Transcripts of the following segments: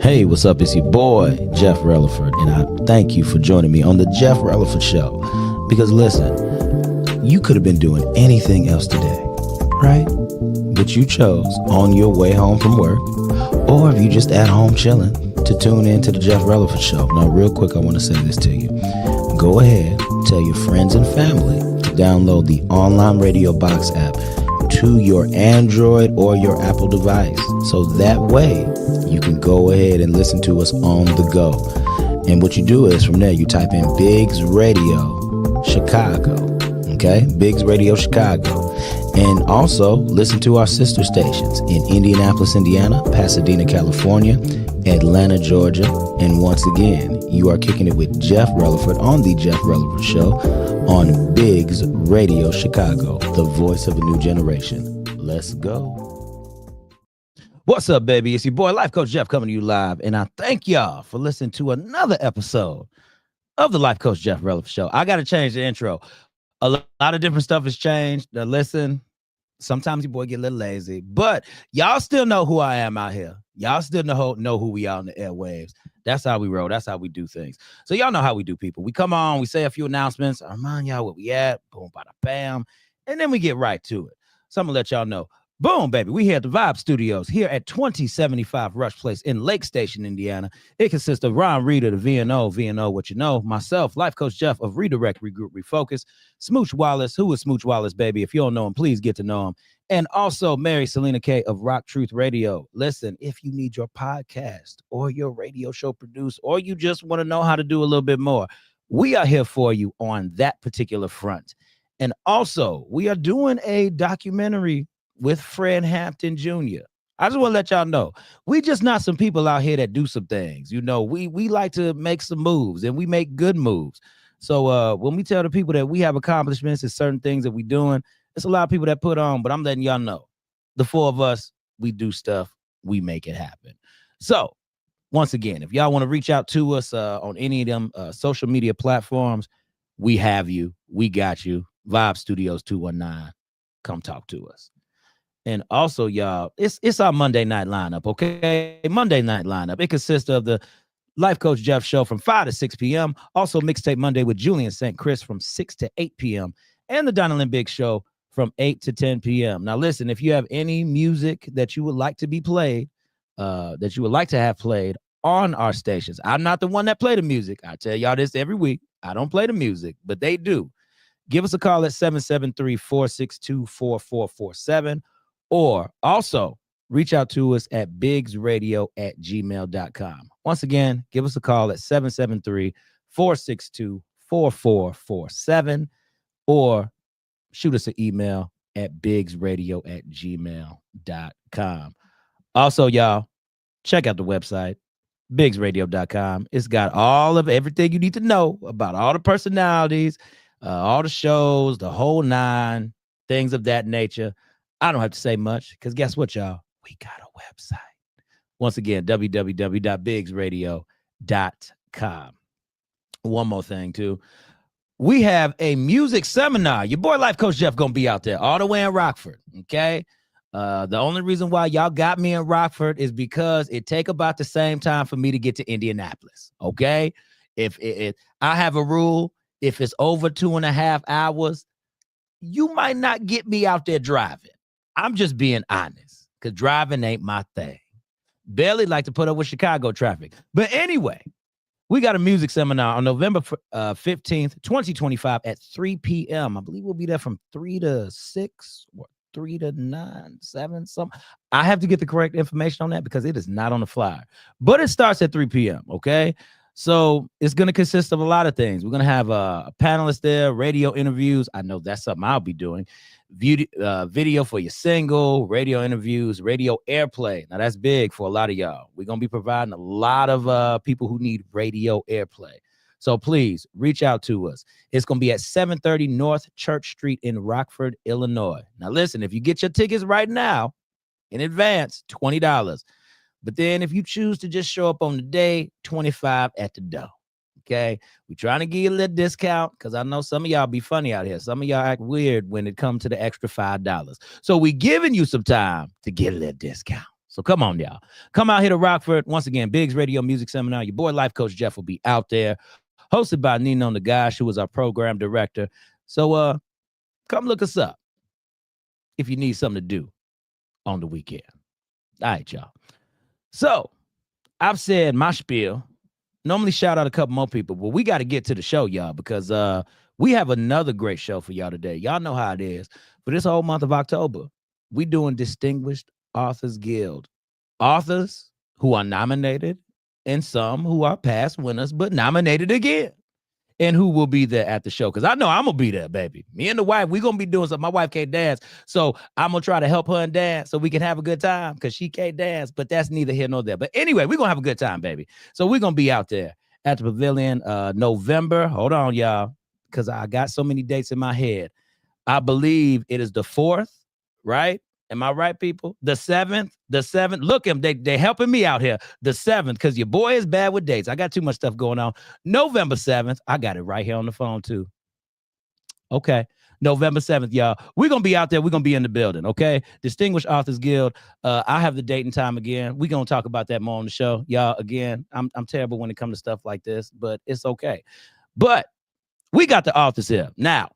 Hey, what's up? It's your boy, Jeff Releford, and I thank you for joining me on the Jeff Releford Show. Because listen, you could have been doing anything else today, right? But you chose on your way home from work, or if you just at home chilling, to tune in to the Jeff Releford Show. Now, real quick, I want to say this to you. Go ahead, tell your friends and family to download the online radio box app to your Android or your Apple device. So that way you can go ahead and listen to us on the go. And what you do is from there, you type in Biggs Radio Chicago. Okay? Biggs Radio Chicago. And also listen to our sister stations in Indianapolis, Indiana, Pasadena, California, Atlanta, Georgia. And once again, you are kicking it with Jeff Releford on the Jeff Releford Show on Biggs Radio Chicago, the voice of a new generation. Let's go. What's up, baby? It's your boy, Life Coach Jeff, coming to you live. And I thank y'all for listening to another episode of the Life Coach Jeff Releford Show. I got to change the intro. A lot of different stuff has changed. Now, listen, sometimes your boy get a little lazy, but y'all still know who I am out here. Y'all still know who we are on the airwaves. That's how we roll. That's how we do things. So y'all know how we do, people. We come on, we say a few announcements. I remind y'all where we at. Boom, bada, bam. And then we get right to it. So I'm going to let y'all know. Boom, baby. We here at the Vibe Studios here at 2075 Rush Place in Lake Station, Indiana. It consists of Ron Reader, the VNO, what you know, myself, Life Coach Jeff of Redirect, Regroup, Refocus, Smooch Wallace. Who is Smooch Wallace, baby? If you don't know him, please get to know him. And also Mary Selena K of Rock Truth Radio. Listen, if you need your podcast or your radio show produced, or you just want to know how to do a little bit more, we are here for you on that particular front. And also, we are doing a documentary with Fred Hampton Jr. I just want to let y'all know, we just not some people out here that do some things. You know, we like to make some moves, and we make good moves. So when we tell the people that we have accomplishments and certain things that we doing, it's a lot of people that put on, but I'm letting y'all know, the four of us, we do stuff, we make it happen. So once again, if y'all want to reach out to us on any of them social media platforms, we have you, we got you. Vibe Studios 219, come talk to us. And also, y'all, it's our Monday night lineup, okay? Monday night lineup. It consists of the Life Coach Jeff Show from 5 to 6 p.m. Also, Mixtape Monday with Julian St. Chris from 6 to 8 p.m. And the Donald Big Show from 8 to 10 p.m. Now, listen, if you have any music that you would like to be played, that you would like to have played on our stations, I'm not the one that play the music. I tell y'all this every week. I don't play the music, but they do. Give us a call at 773-462-4447. Or also reach out to us at biggsradio@gmail.com. Once again, give us a call at 773-462-4447 or shoot us an email at biggsradio@gmail.com. Also, y'all, check out the website, biggsradio.com. It's got all of everything you need to know about all the personalities, all the shows, the whole nine, things of that nature. I don't have to say much because guess what, y'all? We got a website. Once again, www.biggsradio.com. One more thing, too. We have a music seminar. Your boy Life Coach Jeff going to be out there all the way in Rockford, okay? The only reason why y'all got me in Rockford is because it take about the same time for me to get to Indianapolis, okay? If I have a rule, if it's over 2.5 hours, you might not get me out there driving. I'm just being honest, because driving ain't my thing. Barely like to put up with Chicago traffic. But anyway, we got a music seminar on November 15th, 2025 at 3 p.m. I believe we'll be there from 3 to 6 or 3 to 9, 7, something. I have to get the correct information on that because it is not on the flyer. But it starts at 3 p.m., okay? So it's going to consist of a lot of things. We're going to have a panelist there, radio interviews. I know that's something I'll be doing. Video for your single, radio interviews, radio airplay. Now, that's big for a lot of y'all. We're going to be providing a lot of people who need radio airplay. So please reach out to us. It's going to be at 730 North Church Street in Rockford, Illinois. Now, listen, if you get your tickets right now in advance, $20. But then if you choose to just show up on the day, $25 at the door. Okay, we're trying to give you a little discount because I know some of y'all be funny out here. Some of y'all act weird when it comes to the extra $5. So we giving you some time to get a little discount. So come on, y'all. Come out here to Rockford. Once again, Biggs Radio Music Seminar. Your boy, Life Coach Jeff, will be out there. Hosted by Nino Nagash, who was our program director. So come look us up if you need something to do on the weekend. All right, y'all. So I've said my spiel. Normally shout out a couple more people, but we got to get to the show, y'all, because we have another great show for y'all today. Y'all know how it is. For this whole month of October, we doing Distinguished Authors Guild. Authors who are nominated and some who are past winners, but nominated again. And who will be there at the show? Because I know I'm going to be there, baby. Me and the wife, we're going to be doing something. My wife can't dance. So I'm going to try to help her and dance so we can have a good time because she can't dance. But that's neither here nor there. But anyway, we're going to have a good time, baby. So we're going to be out there at the Pavilion November. Hold on, y'all, because I got so many dates in my head. I believe it is the 4th, right? Am I right, people? The 7th. Look, they helping me out here. The 7th, because your boy is bad with dates. I got too much stuff going on. November 7th. I got it right here on the phone, too. Okay. November 7th, y'all. We're going to be out there. We're going to be in the building, okay? Distinguished Authors Guild. I have the date and time again. We're going to talk about that more on the show. Y'all, again, I'm terrible when it comes to stuff like this, but it's okay. But we got the authors here. Now,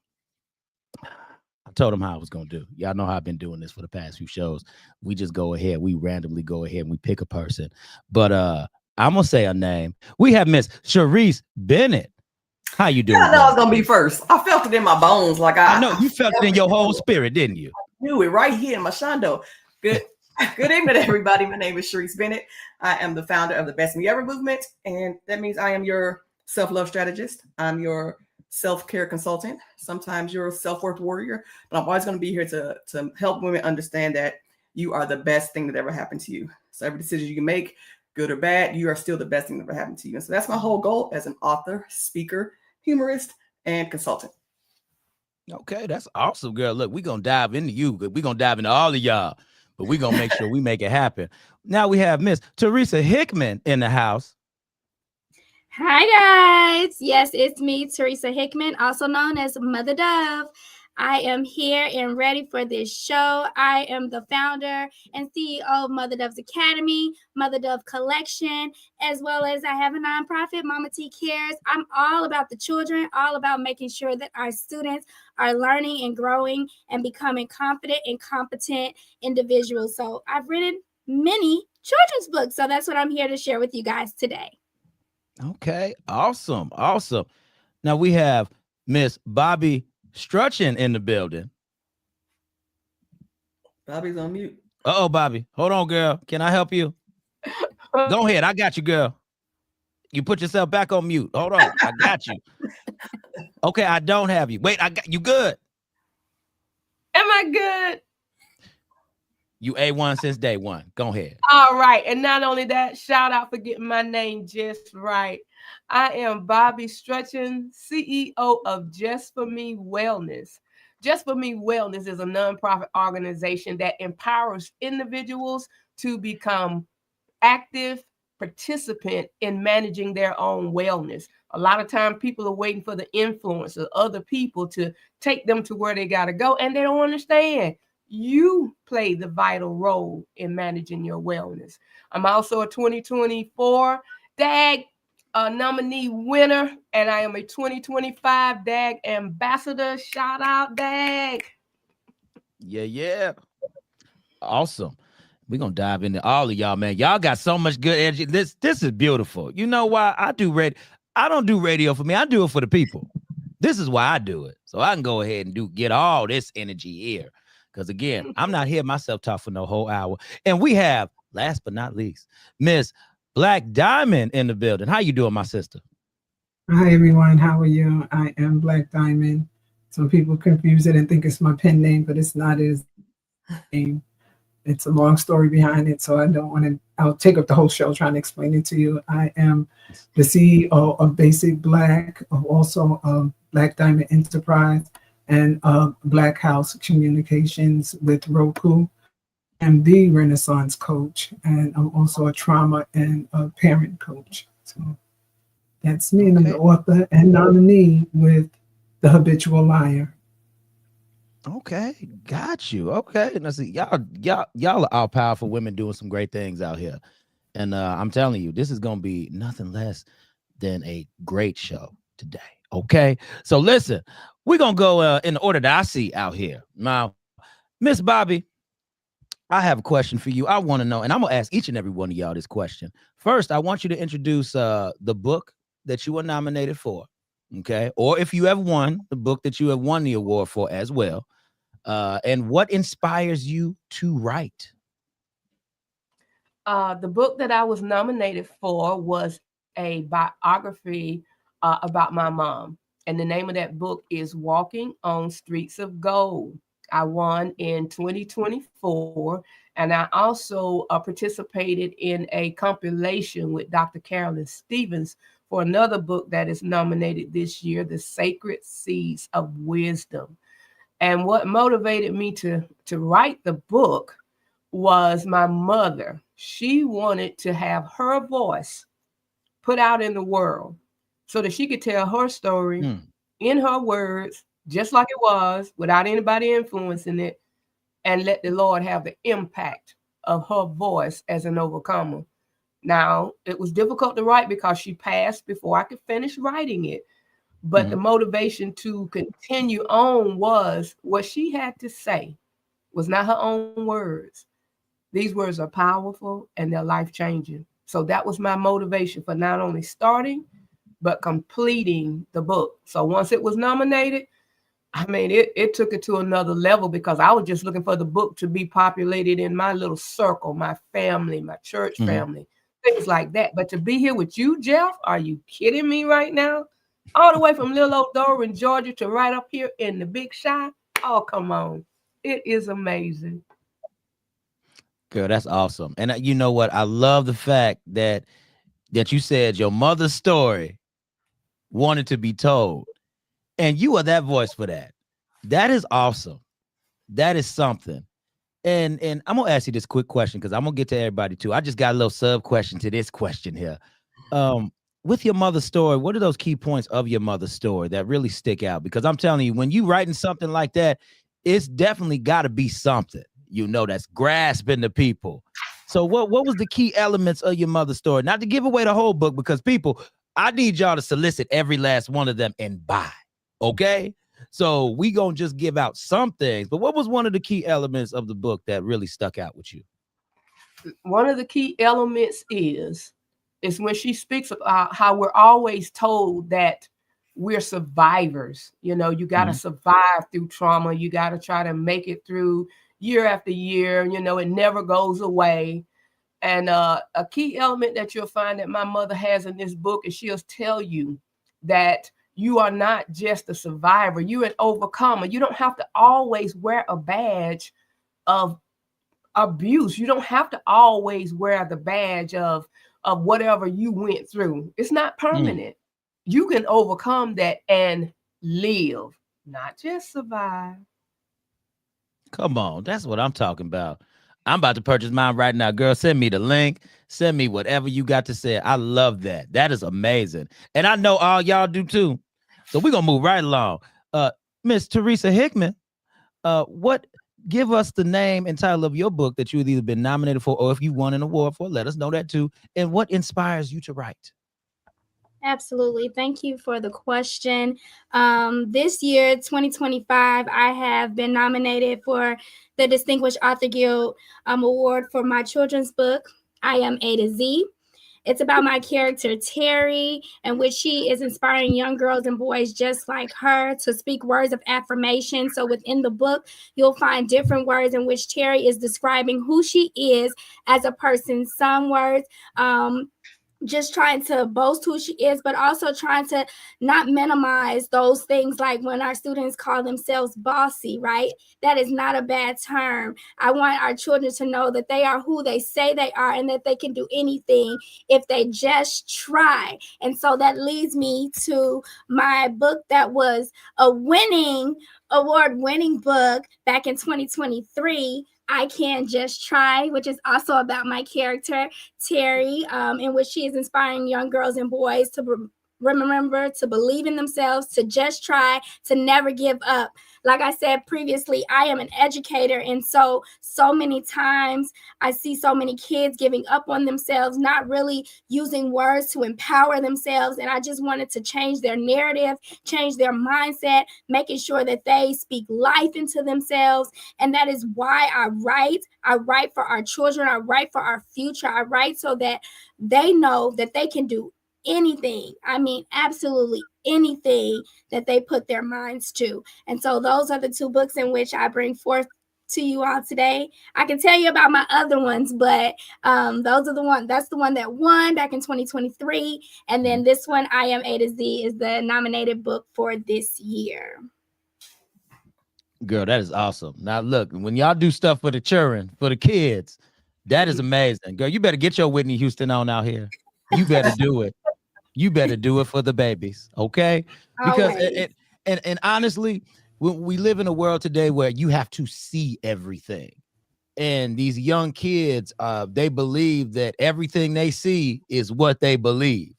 I told them how I was going to do. Y'all know how I've been doing this for the past few shows. We just go ahead. We randomly go ahead and we pick a person. But I'm going to say a name. We have Miss Sharice Bennett. How you doing? Yeah, I know I was going to be first. I felt it in my bones. I know. You felt it in your whole spirit, didn't you? I knew it right here in my shondo. Good evening, everybody. My name is Sharice Bennett. I am the founder of the Best Me Ever movement. And that means I am your self-love strategist. I'm your self-care consultant. Sometimes you're a self-worth warrior, but I'm always going to be here to help women understand that you are the best thing that ever happened to you. So every decision you can make, good or bad, you are still the best thing that ever happened to you. And so that's my whole goal as an author, speaker, humorist, and consultant. Okay, that's awesome, girl. Look, we're going to dive into you. We're going to dive into all of y'all, but we're going to make sure we make it happen. Now we have Miss Teresa Hickman in the house. Hi, guys. Yes, it's me, Teresa Hickman, also known as Mother Dove. I am here and ready for this show. I am the founder and CEO of Mother Dove's Academy, Mother Dove Collection, as well as I have a nonprofit, Mama T Cares. I'm all about the children, all about making sure that our students are learning and growing and becoming confident and competent individuals. So I've written many children's books. So that's what I'm here to share with you guys today. Okay, awesome. Now we have Miss Bobby Strutchin in the building. Bobby's on mute. Uh-oh, Bobby. Hold on, girl. Can I help you? Go ahead. I got you, girl. You put yourself back on mute. Hold on. I got you. Okay, I don't have you. Wait, I got you. Good. Am I good? You A1 since day one. Go ahead. All right. And not only that, shout out for getting my name just right. I am Bobby Strutchin, CEO of Just For Me Wellness. Just For Me Wellness is a nonprofit organization that empowers individuals to become active participant in managing their own wellness. A lot of time people are waiting for the influence of other people to take them to where they got to go, and they don't understand. You play the vital role in managing your wellness. I'm also a 2024 D.AG nominee winner, and I am a 2025 D.AG ambassador. Shout out, D.AG. Yeah. Awesome. We're going to dive into all of y'all, man. Y'all got so much good energy. This is beautiful. You know why I do radio? I don't do radio for me. I do it for the people. This is why I do it. So I can go ahead and get all this energy here. Because, again, I'm not here myself talk for no whole hour. And we have, last but not least, Miss Black Diamond in the building. How you doing, my sister? Hi, everyone. How are you? I am Black Diamond. Some people confuse it and think it's my pen name, but it's not his name. It's a long story behind it, so I don't want to. I'll take up the whole show trying to explain it to you. I am the CEO of Basic Black, also Black Diamond Enterprise, and Black House Communications with Roku. I'm the Renaissance coach, and I'm also a trauma and a parent coach. So that's me, and I'm the author and nominee with The Habitual Liar. Okay, got you. Okay, now see, y'all are all powerful women doing some great things out here, and I'm telling you, this is gonna be nothing less than a great show today. Okay, so listen, we're gonna go in the order that I see out here. Now, Miss Bobby, I have a question for you. I want to know, and I'm gonna ask each and every one of y'all this question. First, I want you to introduce the book that you were nominated for. Okay, or if you have won the book that you have won the award for as well. And what inspires you to write? The book that I was nominated for was a biography about my mom. And the name of that book is Walking on Streets of Gold. I won in 2024. And I also participated in a compilation with Dr. Carolyn Stevens for another book that is nominated this year, The Sacred Seeds of Wisdom. And what motivated me to write the book was my mother. She wanted to have her voice put out in the world so that she could tell her story in her words, just like it was, without anybody influencing it, and let the Lord have the impact of her voice as an overcomer. Now, it was difficult to write because she passed before I could finish writing it. But the motivation to continue on was what she had to say was not her own words. These words are powerful and they're life changing. So that was my motivation for not only starting, but completing the book. So once it was nominated, I mean, it took it to another level because I was just looking for the book to be populated in my little circle, my family, my church family, things like that. But to be here with you, Jeff, are you kidding me right now? All the way from little old Dover, Georgia to right up here in the Big Shy. Oh, come on. It is amazing. Girl, that's awesome. And you know what? I love the fact that you said your mother's story wanted to be told, and you are that voice for that. That is awesome. That is something. And I'm gonna ask you this quick question because I'm gonna get to everybody too. I just got a little sub question to this question here. With your mother's story, what are those key points of your mother's story that really stick out? Because I'm telling you, when you writing something like that, it's definitely got to be something, that's grasping the people. So what was the key elements of your mother's story? Not to give away the whole book, because people, I need y'all to solicit every last one of them and buy. Okay. So we gonna just give out some things, but what was one of the key elements of the book that really stuck out with you? One of the key elements is when she speaks about how we're always told that we're survivors. You got to survive through trauma. You got to try to make it through year after year. It never goes away. And a key element that you'll find that my mother has in this book is she'll tell you that you are not just a survivor, you're an overcomer. You don't have to always wear a badge of abuse. You don't have to always wear the badge of whatever you went through. It's not permanent. You can overcome that and live, not just survive. Come on, that's what I'm talking about. I'm about to purchase mine right now. Girl, send me the link. Send me whatever you got to say. I love that. That is amazing. And I know all y'all do too. So we're going to move right along. Miss Teresa Hickman, give us the name and title of your book that you've either been nominated for, or if you won an award for, let us know that too. And what inspires you to write? Absolutely. Thank you for the question. This year, 2025, I have been nominated for the Distinguished Author Guild Award for my children's book, I Am A to Z. It's about my character, Terry, in which she is inspiring young girls and boys just like her to speak words of affirmation. So within the book, you'll find different words in which Terry is describing who she is as a person. Some words, just trying to boast who she is, but also trying to not minimize those things, like when our students call themselves bossy, right? That is not a bad term. I want our children to know that they are who they say they are and that they can do anything if they just try. And so that leads me to my book that was a award-winning book back in 2023, I Can Just Try, which is also about my character, Terry, in which she is inspiring young girls and boys to remember to believe in themselves, to just try, to never give up. Like I said previously, I am an educator. And so many times I see so many kids giving up on themselves, not really using words to empower themselves. And I just wanted to change their narrative, change their mindset, making sure that they speak life into themselves. And that is why I write. I write for our children. I write for our future. I write so that they know that they can do anything. I mean, absolutely anything that they put their minds to. And so those are the two books in which I bring forth to you all today. I can tell you about my other ones, but those are the one. That's the one that won back in 2023. And then this one, I Am A to Z, is the nominated book for this year. Girl, that is awesome. Now look, when y'all do stuff for the children, for the kids, that is amazing. Girl, you better get your Whitney Houston on out here. You better do it. You better do it for the babies, okay? Because and honestly, we live in a world today where you have to see everything. And these young kids, they believe that everything they see is what they believe,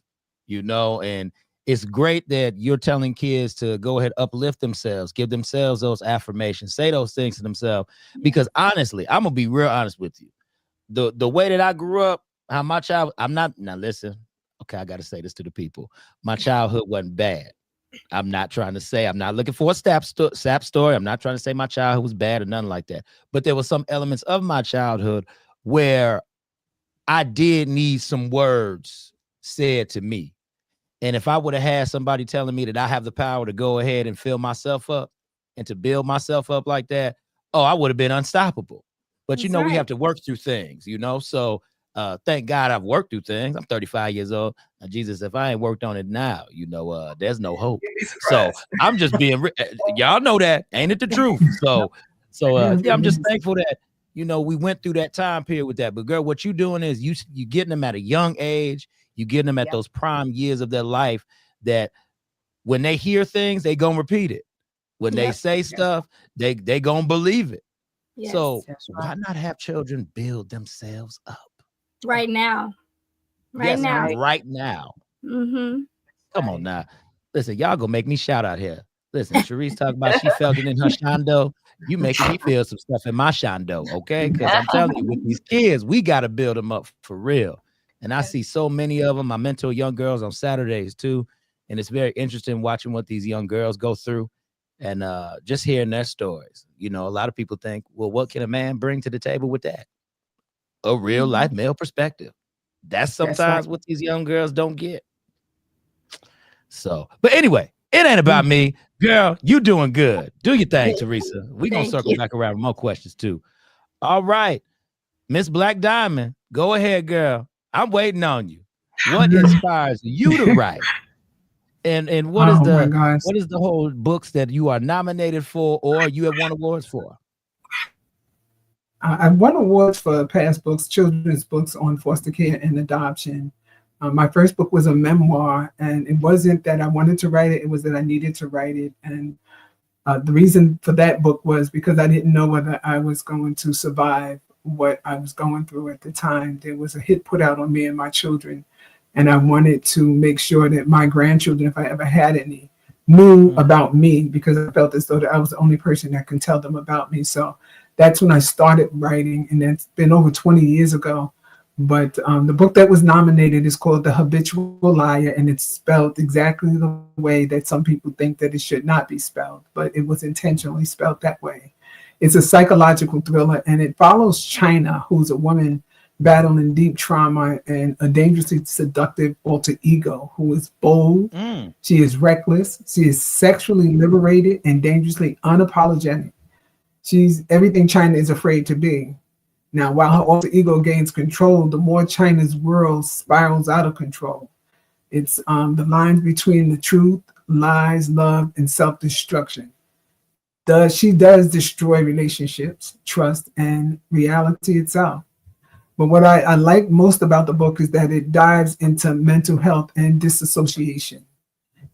you know, and it's great that you're telling kids to go ahead, uplift themselves, give themselves those affirmations, say those things to themselves. Because honestly, I'm gonna be real honest with you. The way that I grew up, how my child, now listen, okay, I gotta say this to the people. My childhood wasn't bad. I'm not trying to say, I'm not looking for a sap story. I'm not trying to say my childhood was bad or nothing like that. But there were some elements of my childhood where I did need some words said to me. And if I would have had somebody telling me that I have the power to go ahead and fill myself up and to build myself up like that, oh, I would have been unstoppable. But you know, we have to work through things, you know. So thank God I've worked through things. I'm 35 years old. Now, Jesus, if I ain't worked on it now, you know, there's no hope. So I'm just being, y'all know that, ain't it the truth? So yeah, I'm just thankful that, you know, we went through that time period with that. But girl, what you doing is you getting them at a young age. You getting them at those prime years of their life that when they hear things, they gonna repeat it. When they say stuff, they gonna believe it. Yes, so why not have children build themselves up right now? Right now. Mm-hmm. Come on now. Listen, y'all gonna make me shout out here. Listen, Sharice talking about she felt it in her shondo. You making me feel some stuff in my shondo, okay? Because I'm telling you, with these kids, we gotta build them up for real. And I see so many of them. I mentor young girls on Saturdays too. And it's very interesting watching what these young girls go through and just hearing their stories. You know, a lot of people think, well, what can a man bring to the table with that? A real life male perspective. That's sometimes what these young girls don't get. So, but anyway, it ain't about me. Girl, you doing good. Do your thing, Teresa. We're going to circle back around with more questions too. All right. Miss Black Diamond, go ahead, girl. I'm waiting on you. What inspires you to write? And what is the whole books that you are nominated for or you have won awards for? I've won awards for past books, children's books on foster care and adoption. My first book was a memoir, and it wasn't that I wanted to write it, it was that I needed to write it. And the reason for that book was because I didn't know whether I was going to survive what I was going through at the time. There was a hit put out on me and my children, and I wanted to make sure that my grandchildren, if I ever had any, knew about me, because I felt as though that I was the only person that can tell them about me. So that's when I started writing, and that's been over 20 years ago. But the book that was nominated is called The Habitual Liar, and it's spelled exactly the way that some people think that it should not be spelled, but it was intentionally spelled that way. It's a psychological thriller, and it follows China, who's a woman battling deep trauma and a dangerously seductive alter ego who is bold. She is reckless. She is sexually liberated and dangerously unapologetic. She's everything China is afraid to be. Now, while her alter ego gains control, the more China's world spirals out of control. It's the lines between the truth, lies, love, and self-destruction. She does destroy relationships, trust, and reality itself. But what I like most about the book is that it dives into mental health and disassociation.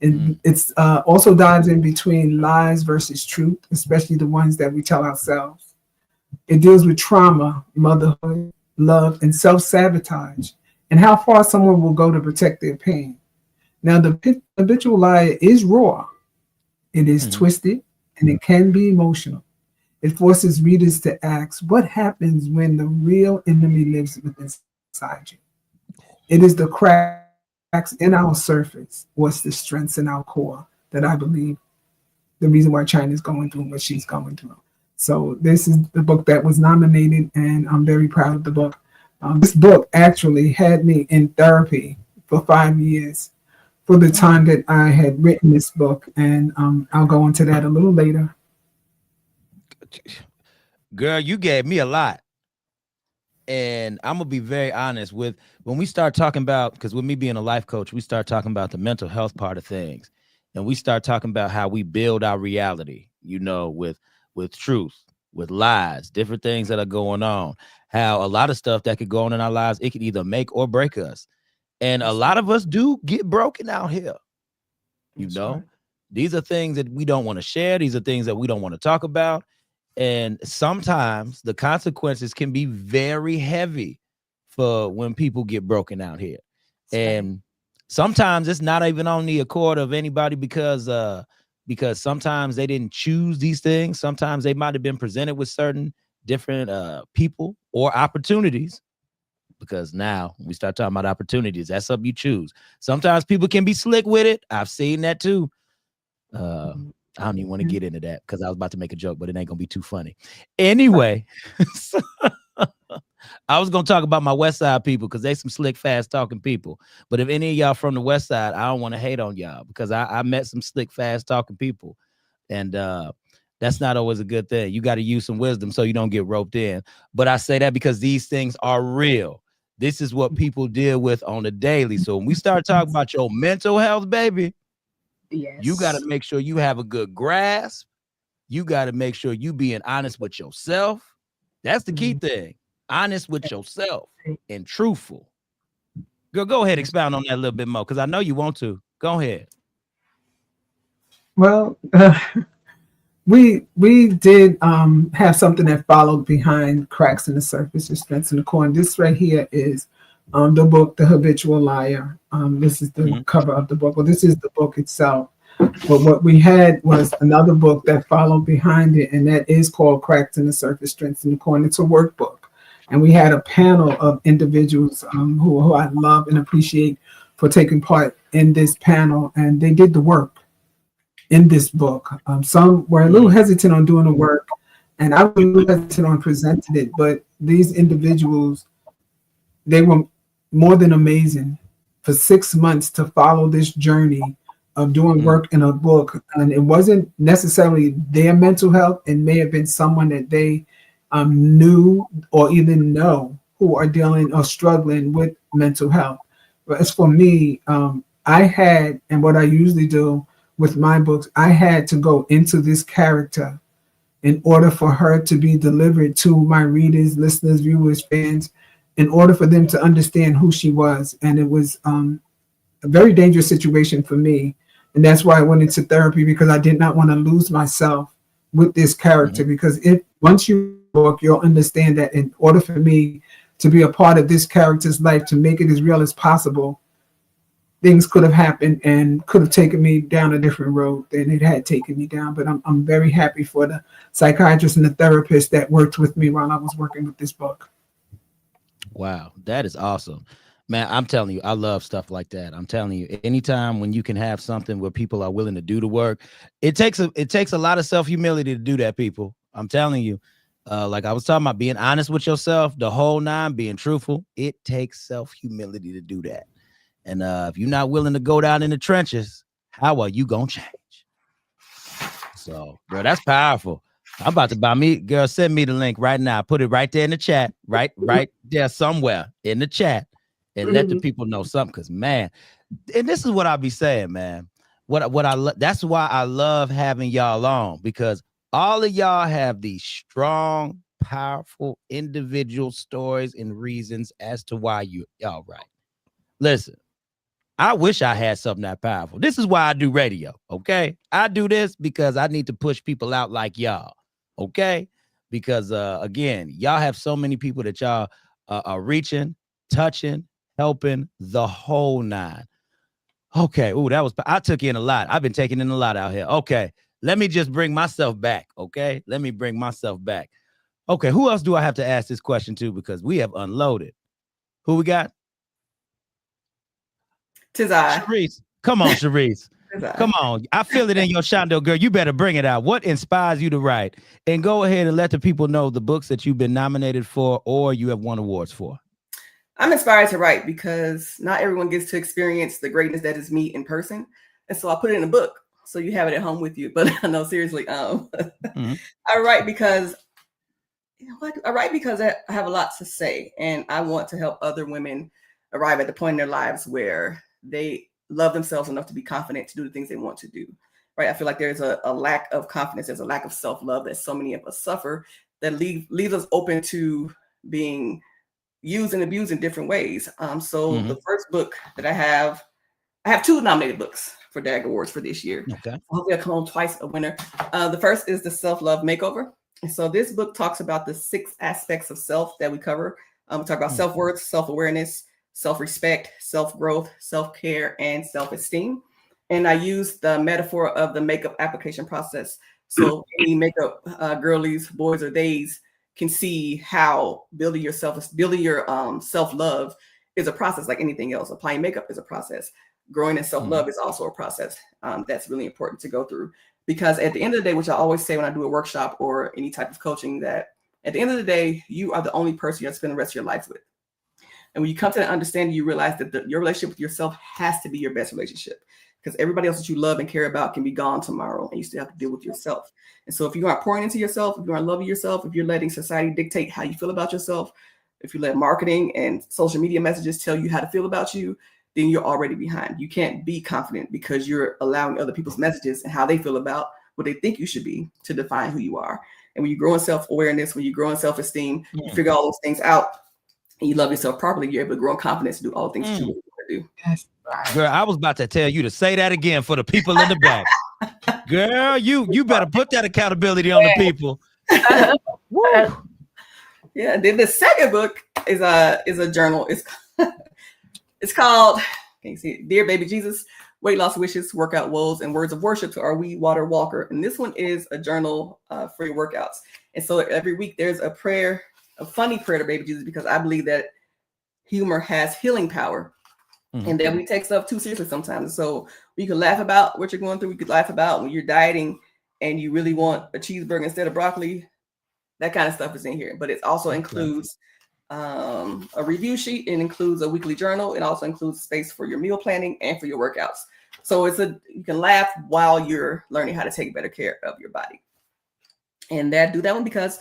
And it's also dives in between lies versus truth, especially the ones that we tell ourselves. It deals with trauma, motherhood, love, and self-sabotage, and how far someone will go to protect their pain. Now, the habitual liar is raw. It is twisted, and it can be emotional. It forces readers to ask, what happens when the real enemy lives inside you? It is the cracks in our surface, what's the strengths in our core that I believe the reason why China's going through what she's going through. So this is the book that was nominated, and I'm very proud of the book. This book actually had me in therapy for 5 years for the time that I had written this book, and I'll go into that a little later. Girl, you gave me a lot. And I'm gonna be very honest with when we start talking about, because with me being a life coach, we start talking about the mental health part of things, and we start talking about how we build our reality, with truth, with lies, different things that are going on, how a lot of stuff that could go on in our lives, it could either make or break us. And a lot of us do get broken out here. Right. These are things that we don't want to share. These are things that we don't want to talk about. And sometimes the consequences can be very heavy for when people get broken out here. And sometimes it's not even on the accord of anybody because sometimes they didn't choose these things. Sometimes they might have been presented with certain different people or opportunities. Because now we start talking about opportunities, that's something you choose. Sometimes people can be slick with it. I've seen that too. I don't even want to get into that because I was about to make a joke, but it ain't gonna be too funny. Anyway, I was gonna talk about my West Side people because they some slick, fast talking people. But if any of y'all from the West Side, I don't want to hate on y'all because I met some slick, fast talking people, and that's not always a good thing. You got to use some wisdom so you don't get roped in. But I say that because these things are real. This is what people deal with on the daily. So when we start talking about your mental health, baby, you got to make sure you have a good grasp. You got to make sure you being honest with yourself. That's the key thing. Honest with yourself and truthful. Girl, go ahead, expound on that a little bit more because I know you want to. Go ahead. Well, we did have something that followed behind Cracks in the Surface and Strengths in the Core. And this right here is the book, The Habitual Liar. This is the cover of the book. Well, this is the book itself. But what we had was another book that followed behind it, and that is called Cracks in the Surface, Strengths in the Core. And it's a workbook. And we had a panel of individuals who I love and appreciate for taking part in this panel, and they did the work in this book. Some were a little hesitant on doing the work, and I was a little hesitant on presenting it, but these individuals, they were more than amazing for 6 months to follow this journey of doing work in a book. And it wasn't necessarily their mental health. It may have been someone that they knew or even know who are dealing or struggling with mental health. But as for me, I had, and what I usually do with my books, I had to go into this character in order for her to be delivered to my readers, listeners, viewers, fans, in order for them to understand who she was. And it was a very dangerous situation for me. And that's why I went into therapy, because I did not want to lose myself with this character. Because once you book, you'll understand that in order for me to be a part of this character's life, to make it as real as possible, things could have happened and could have taken me down a different road than it had taken me down. But I'm very happy for the psychiatrist and the therapist that worked with me while I was working with this book. Wow, that is awesome. Man, I'm telling you, I love stuff like that. I'm telling you, anytime when you can have something where people are willing to do the work, it takes a lot of self-humility to do that, people. I'm telling you, like I was talking about, being honest with yourself, the whole nine, being truthful, it takes self-humility to do that. And if you're not willing to go down in the trenches, how are you gonna change? So, girl, that's powerful. I'm about to buy me, girl, send me the link right now. Put it right there in the chat, right there somewhere in the chat, and let the people know something. Because, man, and this is what I'll be saying, man. That's why I love having y'all on, because all of y'all have these strong, powerful individual stories and reasons as to why y'all right. Listen, I wish I had something that powerful. This is why I do radio, okay? I do this because I need to push people out like y'all, okay? Because, again, y'all have so many people that y'all are reaching, touching, helping, the whole nine. Okay. Oh, I took in a lot. I've been taking in a lot out here. Okay. Let me just bring myself back. Okay. Let me bring myself back. Okay. Who else do I have to ask this question to? Because we have unloaded. Who we got? Tis I. Sharice. Come on, Sharice. Come on. I feel it in your Shondo, girl. You better bring it out. What inspires you to write? And go ahead and let the people know the books that you've been nominated for or you have won awards for. I'm inspired to write because not everyone gets to experience the greatness that is me in person. And so I put it in a book so you have it at home with you. But no, seriously, I write because I have a lot to say, and I want to help other women arrive at the point in their lives where they love themselves enough to be confident to do the things they want to do. Right? I feel like there's a lack of confidence, there's a lack of self-love that so many of us suffer that leaves us open to being used and abused in different ways. The first book that I have 2 nominated books for D.AG Awards for this year. Okay. Hopefully I'll come home twice a winner. The first is the Self-Love Makeover. And so this book talks about the 6 aspects of self that we cover. We talk about self-worth, self-awareness, self-respect, self-growth, self-care, and self-esteem. And I use the metaphor of the makeup application process. So any makeup girlies, boys, or theys can see how building your self-love is a process like anything else. Applying makeup is a process. Growing in self-love is also a process that's really important to go through. Because at the end of the day, which I always say when I do a workshop or any type of coaching, that at the end of the day, you are the only person you have to spend the rest of your life with. And when you come to that understanding, you realize that your relationship with yourself has to be your best relationship, because everybody else that you love and care about can be gone tomorrow and you still have to deal with yourself. And so if you aren't pouring into yourself, if you aren't loving yourself, if you're letting society dictate how you feel about yourself, if you let marketing and social media messages tell you how to feel about you, then you're already behind. You can't be confident because you're allowing other people's messages and how they feel about what they think you should be to define who you are. And when you grow in self-awareness, when you grow in self-esteem, you figure all those things out and you love yourself properly, you're able to grow in confidence to do all the things that you want to do. That's right. Girl, I was about to tell you to say that again for the people in the back. Girl, you better put that accountability on the people. Woo. Yeah. Then the second book is a journal. It's called, can you see it? Dear Baby Jesus, Weight Loss Wishes, Workout Woes, and Words of Worship to Our Wee Water Walker. And this one is a journal for your workouts. And so every week there's a prayer, a funny prayer to Baby Jesus, because I believe that humor has healing power. And that we take stuff too seriously sometimes. So you can laugh about what you're going through. You could laugh about when you're dieting and you really want a cheeseburger instead of broccoli. That kind of stuff is in here. But it also includes a review sheet. It includes a weekly journal. It also includes space for your meal planning and for your workouts. So you can laugh while you're learning how to take better care of your body. And do that one because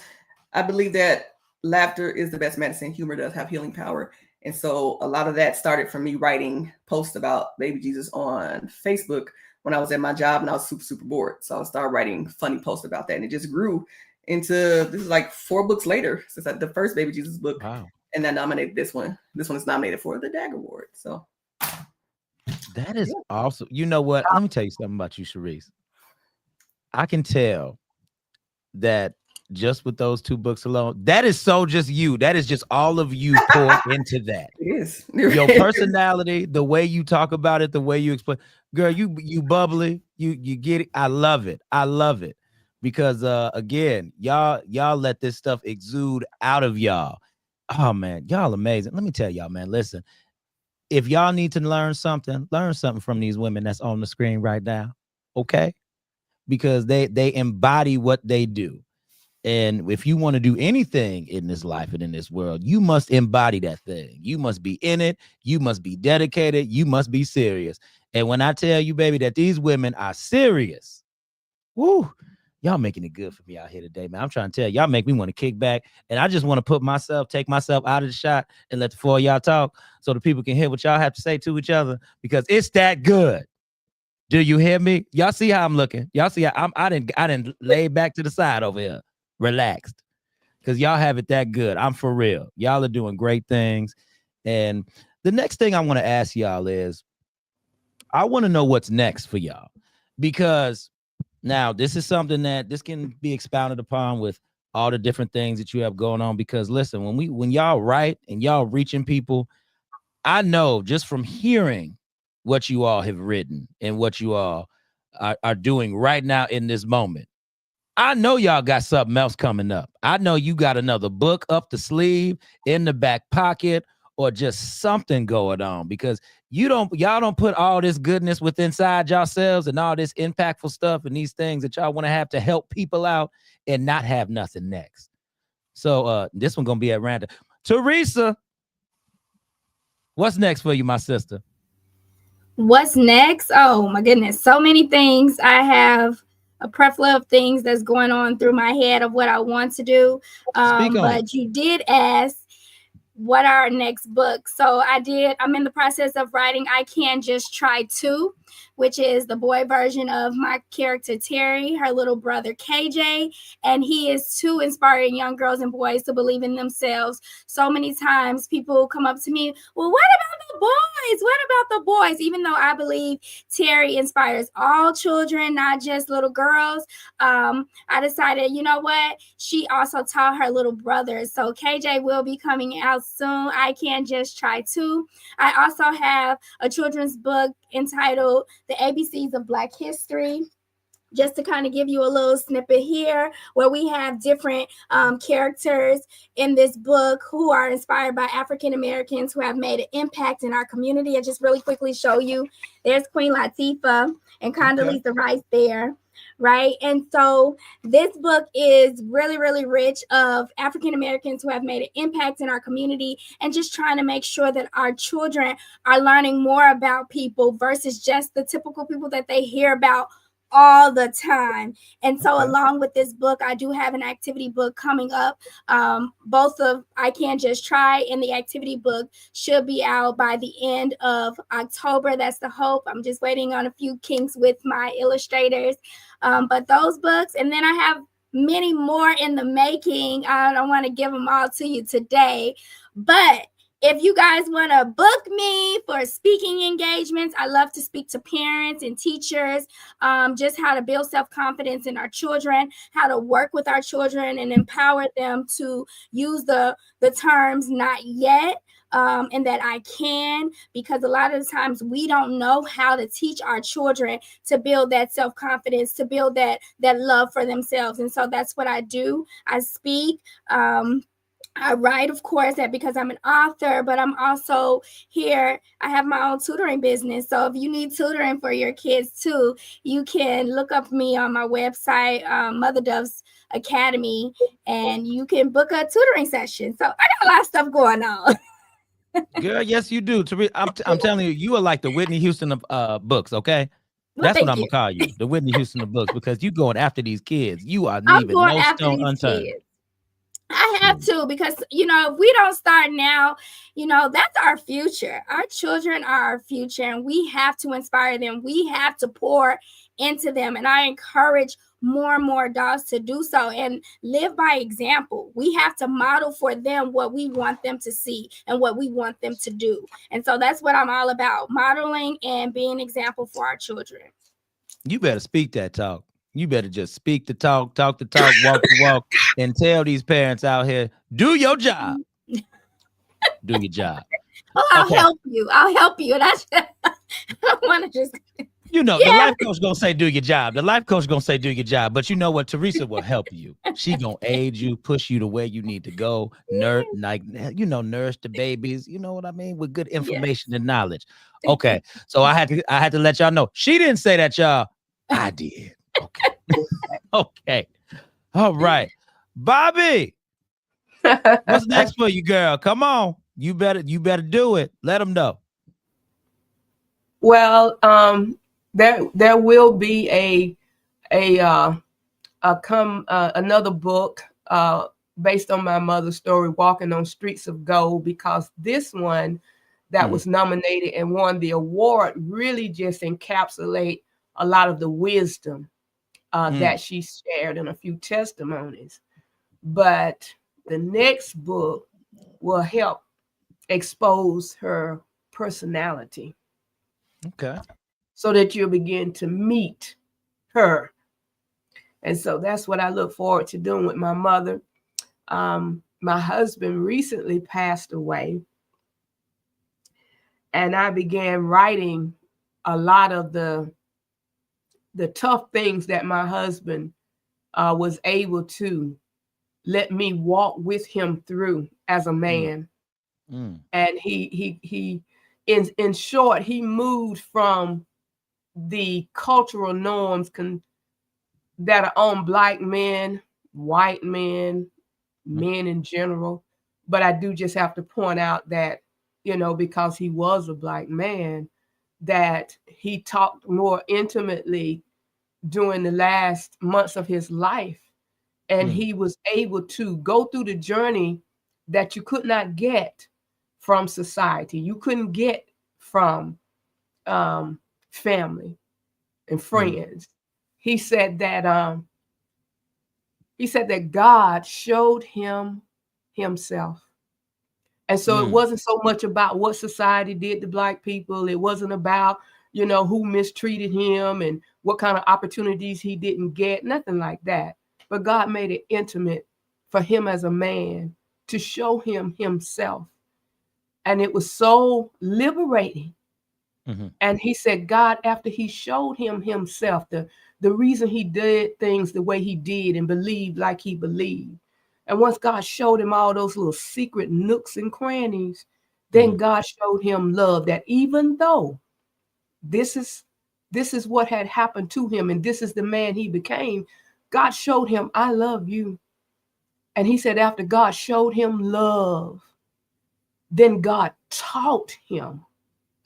I believe that laughter is the best medicine. Humor does have healing power. And so a lot of that started from me writing posts about Baby Jesus on Facebook when I was at my job and I was super, super bored. So I started writing funny posts about that. And it just grew into, this is like 4 books later since the first Baby Jesus book. Wow. And I nominated this one. This one is nominated for the D.AG Award. So that is awesome. You know what? Let me tell you something about you, Sharice. I can tell that just with those 2 books alone, that is so just you. That is just all of you poured into that. It is. Your personality, the way you talk about it, the way you explain. Girl, you bubbly. You get it. I love it. I love it. Because again, y'all let this stuff exude out of y'all. Oh man, y'all amazing. Let me tell y'all, man, listen. If y'all need to learn something from these women that's on the screen right now. Okay? Because they embody what they do. And if you want to do anything in this life and in this world, you must embody that thing. You must be in it. You must be dedicated. You must be serious. And when I tell you, baby, that these women are serious, woo, y'all making it good for me out here today, man. I'm trying to tell y'all make me want to kick back. And I just want to take myself out of the shot and let the 4 of y'all talk so the people can hear what y'all have to say to each other, because it's that good. Do you hear me? Y'all see how I'm looking? Y'all see how I didn't lay back to the side over here. Relaxed, because y'all have it that good. I'm for real. Y'all are doing great things. And the next thing I want to ask y'all is, I want to know what's next for y'all, because now this is something that this can be expounded upon with all the different things that you have going on. Because listen, when y'all write and y'all reaching people, I know just from hearing what you all have written and what you all are doing right now in this moment. I know y'all got something else coming up. I know you got another book up the sleeve, in the back pocket, or just something going on, because y'all don't put all this goodness with inside yourselves and all this impactful stuff and these things that y'all want to have to help people out and not have nothing next. So this one gonna be at random. Teresa, what's next for you, my sister? What's next? Oh my goodness, so many things. I have a plethora of things that's going on through my head of what I want to do. But you did ask what our next book. So I'm in the process of writing I Can Just Try To, which is the boy version of my character Terry, her little brother KJ, and he is to inspiring young girls and boys to believe in themselves. So many times people come up to me, well, what about the boys? What about the boys? Even though I believe Terry inspires all children, not just little girls, I decided, you know what? She also taught her little brothers. So KJ will be coming out soon. I Can Just Try To. I also have a children's book entitled The ABCs of Black History. Just to kind of give you a little snippet here, where we have different characters in this book who are inspired by African Americans who have made an impact in our community. I just really quickly show you. There's Queen Latifah and Condoleezza Rice there, right? And so this book is really, really rich of African Americans who have made an impact in our community, and just trying to make sure that our children are learning more about people versus just the typical people that they hear about all the time. And so along with this book, I do have an activity book coming up. Both of I Can Just Try and the activity book should be out by the end of October. That's the hope. I'm just waiting on a few kinks with my illustrators. But those books, and then I have many more in the making. I don't want to give them all to you today, but if you guys want to book me for speaking engagements, I love to speak to parents and teachers, just how to build self-confidence in our children, how to work with our children and empower them to use the terms not yet, and that I can, because a lot of the times we don't know how to teach our children to build that self-confidence, to build that love for themselves. And so that's what I do. I speak. I write, of course, that because I'm an author, but I'm also here. I have my own tutoring business. So if you need tutoring for your kids too, you can look up me on my website, Mother Dove's Academy, and you can book a tutoring session. So I got a lot of stuff going on. Girl, yes, you do. I'm telling you, you are like the Whitney Houston of books, okay? Well, that's what I'm going to call you, the Whitney Houston of books, because you going after these kids. You are I'm leaving going no after stone these unturned. kids. I have to, because, if we don't start now, that's our future. Our children are our future, and we have to inspire them. We have to pour into them. And I encourage more and more adults to do so and live by example. We have to model for them what we want them to see and what we want them to do. And so that's what I'm all about, modeling and being an example for our children. You better speak that talk. You better just speak the talk, walk the walk, and tell these parents out here, do your job. Do your job. Oh, I'll help you. And I want to just... the life coach gonna say do your job. The life coach gonna say do your job. But you know what? Teresa will help you. She gonna aid you, push you to where you need to go. Nourish the babies. You know what I mean? With good information and knowledge. Okay. So I had to let y'all know. She didn't say that, y'all. I did. Okay. Okay. All right. Bobby. What's next for you, girl? Come on. You better do it. Let them know. Well, there will be another book based on my mother's story, Walking on Streets of Gold, because this one that was nominated and won the award really just encapsulate a lot of the wisdom that she shared in a few testimonies. But the next book will help expose her personality. Okay. So that you'll begin to meet her. And so that's what I look forward to doing with my mother. My husband recently passed away, and I began writing a lot of the tough things that my husband was able to let me walk with him through as a man. And he in short, he moved from the cultural norms that are on Black men, white men, men in general. But I do just have to point out that, you know, because he was a Black man, that he talked more intimately during the last months of his life. And he was able to go through the journey that you could not get from society. You couldn't get from family and friends. He said that God showed him himself. And so it wasn't so much about what society did to Black people. It wasn't about, you know, who mistreated him and what kind of opportunities he didn't get, nothing like that. But God made it intimate for him as a man to show him himself. And it was so liberating. And he said, God, after he showed him himself, the reason he did things the way he did and believed like he believed. And once God showed him all those little secret nooks and crannies, then God showed him love, that even though this is what had happened to him and this is the man he became, God showed him, I love you. And he said, after God showed him love, then God taught him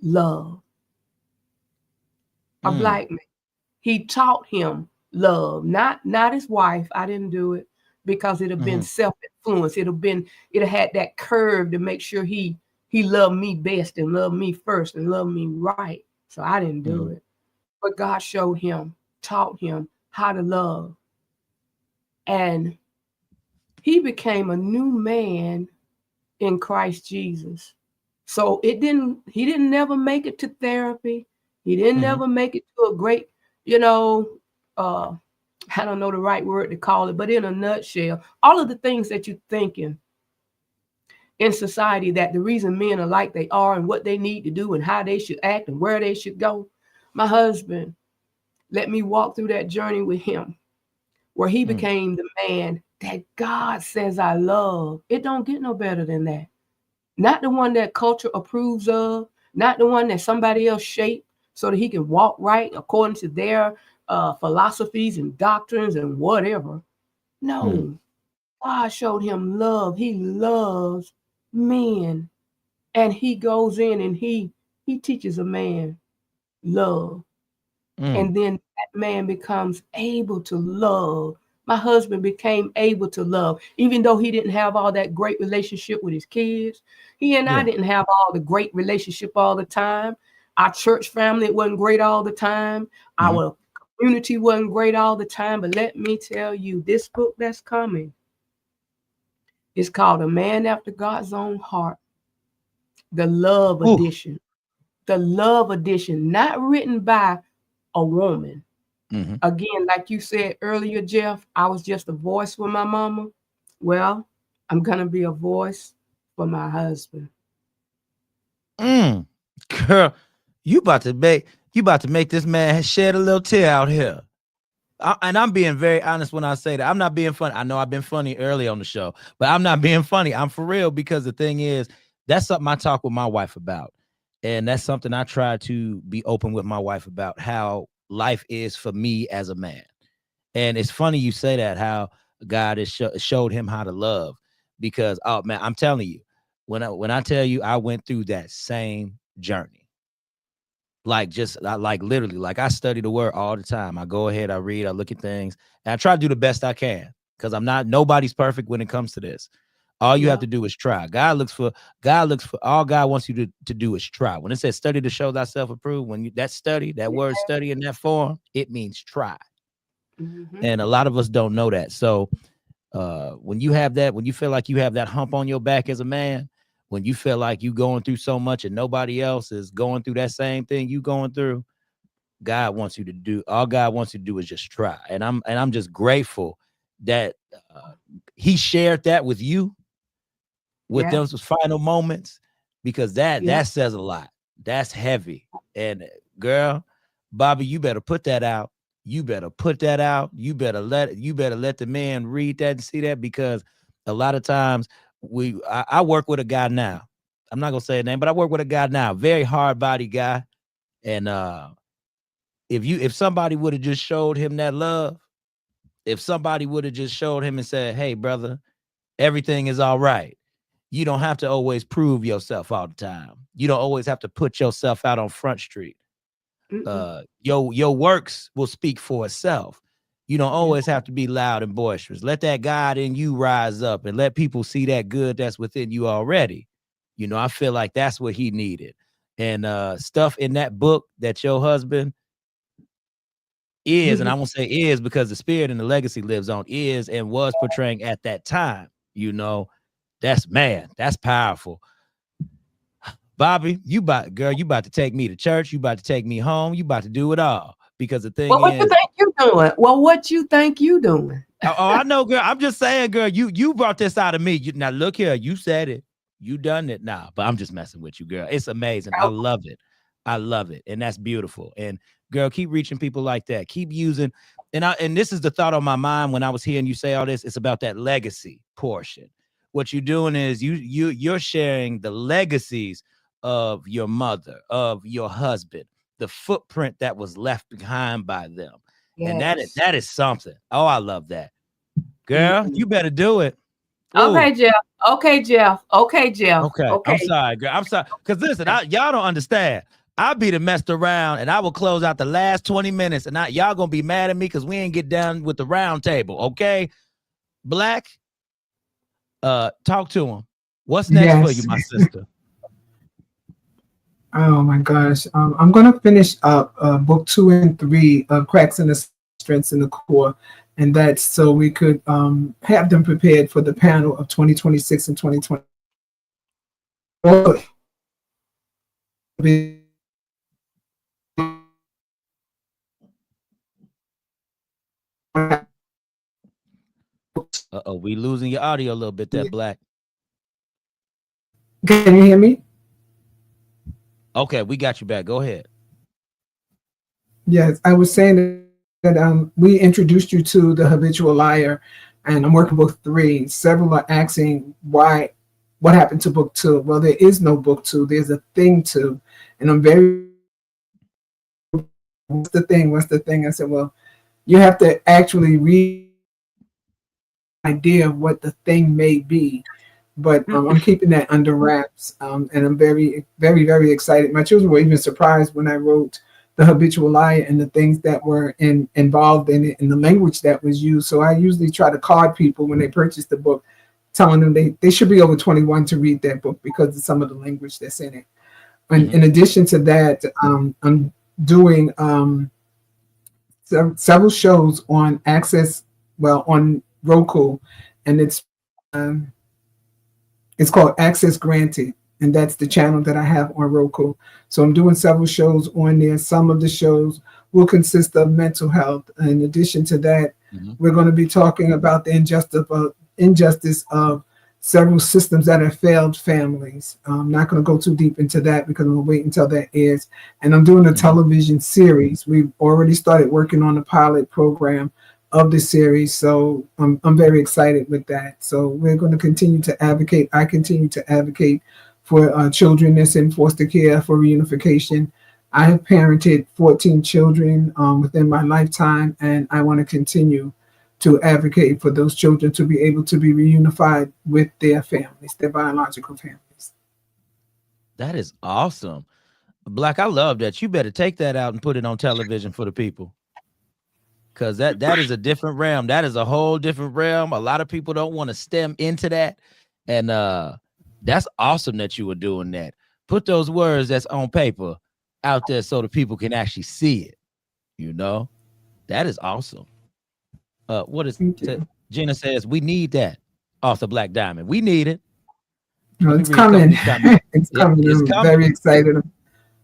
love. A Black man. He taught him love, not his wife. I didn't do it because it'd have been self-influence. It'd have had that curve to make sure he loved me best and loved me first and loved me right. So I didn't do it. But God showed him, taught him how to love. And he became a new man in Christ Jesus. So he didn't never make it to therapy. He didn't never make it to a great, you know, I don't know the right word to call it, but in a nutshell, all of the things that you're thinking in society, that the reason men are like they are and what they need to do and how they should act and where they should go. My husband let me walk through that journey with him, where he became the man that God says I love. It don't get no better than that. Not the one that culture approves of, not the one that somebody else shaped so that he can walk right according to their philosophies and doctrines and whatever. No, God showed him love. He loves men. And he goes in and he teaches a man love. And then that man becomes able to love. My husband became able to love, even though he didn't have all that great relationship with his kids. He and I didn't have all the great relationship all the time. Our church family, it wasn't great all the time. Our community wasn't great all the time. But let me tell you, this book that's coming is called A Man After God's Own Heart. The Love Edition. The Love Edition, not written by a woman. Again, like you said earlier, Jeff, I was just a voice for my mama. Well, I'm gonna be a voice for my husband. Girl, you about to make this man shed a little tear out here. And I'm being very honest when I say that. I'm not being funny. I know I've been funny early on the show, but I'm not being funny. I'm for real, because the thing is, that's something I talk with my wife about. And that's something I try to be open with my wife about, how life is for me as a man. And it's funny you say that, how God has showed him how to love, because, oh man, I'm telling you, when I tell you I went through that same journey, like literally, like I study the word all the time. I go ahead, I read, I look at things, and I try to do the best I can, because nobody's perfect when it comes to this. All you have to do is try. God looks for all God wants you to do is try. When it says study to show thyself approved, when that word study in that form, it means try. And a lot of us don't know that. So when you feel like you have that hump on your back as a man, when you feel like you going through so much and nobody else is going through that same thing you going through, all God wants you to do is just try. And I'm just grateful that he shared that with you, with those final moments, because that says a lot. That's heavy. And girl, Bobby, you better put that out. You better put that out. You better let the man read that and see that, because a lot of times I work with a guy now. I'm not gonna say a name, but I work with a guy now, very hard body guy. And if somebody would have just showed him that love, if somebody would have just showed him and said, hey, brother, everything is all right. You don't have to always prove yourself all the time. You don't always have to put yourself out on Front Street. Your works will speak for itself. You don't always have to be loud and boisterous. Let that God in you rise up and let people see that good that's within you already. You know, I feel like that's what he needed. And stuff in that book that your husband is, and I won't say is because the spirit and the legacy lives on, is and was portraying at that time. You know, that's powerful. Bobby, you about to take me to church. You about to take me home. You about to do it all, because the thing Well, what is, you think you doing? Well, what you think you doing? oh, I know, girl. I'm just saying, girl, you brought this out of me. Now look here, you said it. You done it now, but I'm just messing with you, girl. It's amazing. I love it. I love it. And that's beautiful. And girl, keep reaching people like that. Keep using. And this is the thought on my mind when I was hearing you say all this. It's about that legacy portion. What you're doing is you're sharing the legacies of your mother, of your husband, the footprint that was left behind by them. Yes. And that is something. Oh, I love that. Girl, you better do it. Okay, Jeff. Okay, Jeff. Okay, Jeff. Okay. I'm sorry, girl. I'm sorry. Because listen, y'all don't understand. I'll be the messed around and I will close out the last 20 minutes and y'all gonna be mad at me because we ain't get down with the round table. Okay. Black, talk to him. What's next for you, my sister? Oh my gosh. I'm gonna finish up book 2 and 3 of Cracks in the Strengths in the Core. And that's so we could have them prepared for the panel of 2026 and 2020. We losing your audio a little bit there, Black. Can you hear me? Okay, we got you back. Go ahead. Yes, I was saying that we introduced you to The Habitual Liar, and I'm working book 3. Several are asking what happened to book 2. Well, there is no book 2. There's a thing 2, and I'm very. What's the thing? I said, well, you have to actually read an idea of what the thing may be. But I'm keeping that under wraps, and I'm very, very, very excited. My children were even surprised when I wrote The Habitual Liar and the things that were involved in it and the language that was used. So I usually try to card people when they purchase the book, telling them they should be over 21 to read that book because of some of the language that's in it. And in addition to that, I'm doing several shows on on Roku, and it's called Access Granted, and that's the channel that I have on Roku. So I'm doing several shows on there. Some of the shows will consist of mental health. In addition to that, we're going to be talking about the injustice of several systems that have failed families. I'm not going to go too deep into that because I'm going to wait until that airs. And I'm doing a television series. We've already started working on the pilot program of the series, so I'm very excited with that. So we're going to continue to advocate. I continue to advocate for children that's in foster care for reunification. I have parented 14 children within my lifetime, and I want to continue to advocate for those children to be able to be reunified with their families, their biological families. That is awesome. Black, I love that. You better take that out and put it on television for the people. Because that is a different realm. That is a whole different realm. A lot of people don't want to stem into that. And that's awesome that you were doing that. Put those words that's on paper out there so the people can actually see it. You know? That is awesome. What is Gina says, we need that off the Black Diamond. We need it. No, it's coming. It's coming. I'm very excited.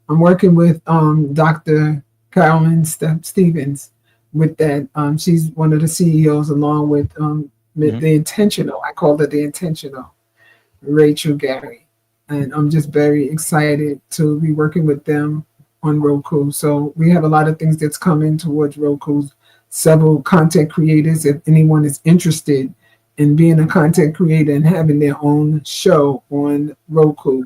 I'm working with Dr. Carolyn Stevens with that. She's one of the CEOs along with The Intentional. I call it The Intentional, Rachel Gary. And I'm just very excited to be working with them on Roku. So we have a lot of things that's coming towards Roku. Several content creators, if anyone is interested in being a content creator and having their own show on Roku,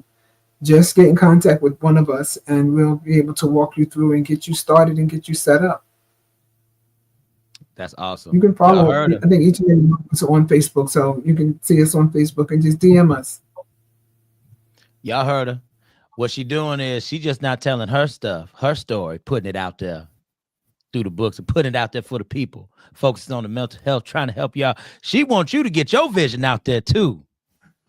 just get in contact with one of us and we'll be able to walk you through and get you started and get you set up. That's awesome. You can Y'all follow, heard I her. think each and every one of us are on Facebook, so you can see us on Facebook and just DM us. Y'all heard her. What she doing is she just not telling her stuff, her story, putting it out there through the books and putting it out there for the people, focusing on the mental health, trying to help y'all. She wants you to get your vision out there too.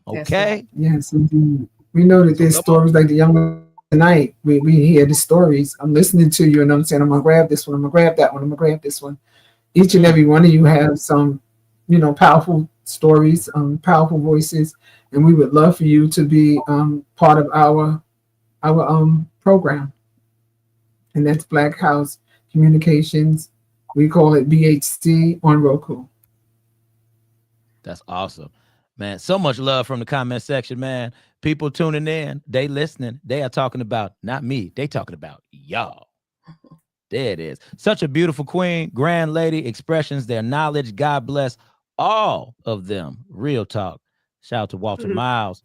That's Okay. Yes, indeed. We know that there's stories like the young man tonight. We hear the stories. I'm listening to you and I'm saying, I'm going to grab this one. I'm going to grab that one. I'm going to grab this one. Each and every one of you have some, powerful stories, powerful voices. And we would love for you to be part of our program. And that's Black House Communications. We call it BHC on Roku. That's awesome, man. So much love from the comment section, man. People tuning in, they listening. They are talking about not me. They talking about y'all. There it is. Such a beautiful queen, grand lady, expressions, their knowledge. God bless all of them. Real talk. Shout out to Walter Miles.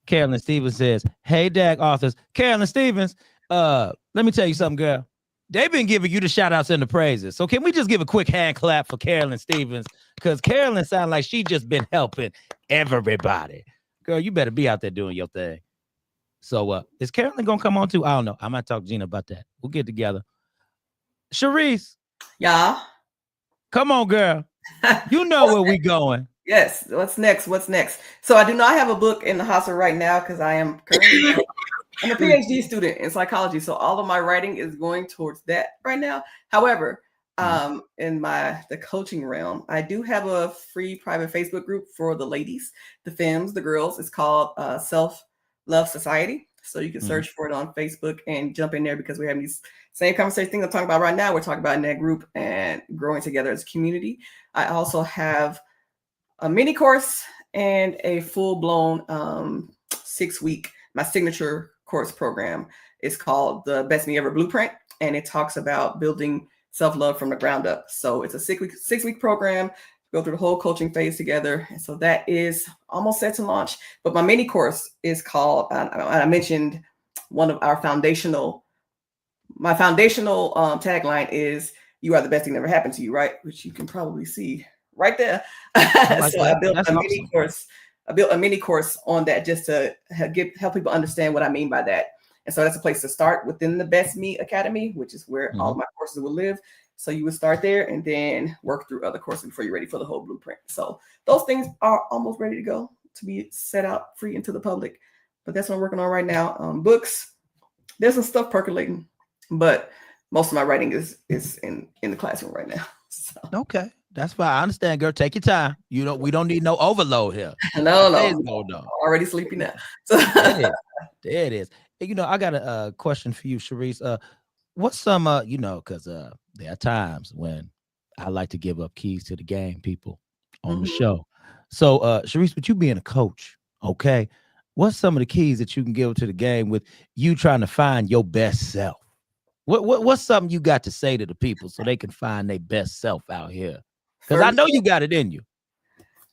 Carolyn Stevens says, hey, D.AG authors. Carolyn Stevens, let me tell you something, girl. They've been giving you the shout outs and the praises. So can we just give a quick hand clap for Carolyn Stevens? Because Carolyn sounds like she just been helping everybody. Girl, you better be out there doing your thing. So is Carolyn going to come on too? I don't know. I might talk to Gina about that. We'll get together. Sharice. Yeah. Come on, girl. You know where we going. Yes. What's next? So I do not have a book in the hostel right now because I am currently I'm a PhD student in psychology. So all of my writing is going towards that right now. However, in the coaching realm, I do have a free private Facebook group for the ladies, the femmes, the girls. It's called Self-Love Society. So you can search for it on Facebook and jump in there because we're having these same conversation things I'm talking about right now. We're talking about in that group and growing together as a community. I also have a mini course and a full-blown 6-week, my signature course program is called the Best Me Ever Blueprint. And it talks about building self-love from the ground up. So it's a 6-week program, go through the whole coaching phase together. And so that is almost set to launch. But my mini course is called, I mentioned one of our my foundational tagline is, you are the best thing that ever happened to you, right? Which you can probably see right there. So I built mini course. I built a mini course on that just to help people understand what I mean by that. And so that's a place to start within the Best Me Academy, which is where all of my courses will live. So you would start there and then work through other courses before you're ready for the whole blueprint. So those things are almost ready to go to be set out free into the public. But that's what I'm working on right now. Books, there's some stuff percolating, but most of my writing is in the classroom right now. So. Okay. That's fine. I understand, girl. Take your time. We don't need no overload here. No. Already sleepy now. So. There it is. I got a question for you, Sharice. What's some, because there are times when I like to give up keys to the game, people on the show. So, Sharice, with you being a coach, okay, what's some of the keys that you can give to the game with you trying to find your best self? What's something you got to say to the people so they can find their best self out here? Because I know you got it in you.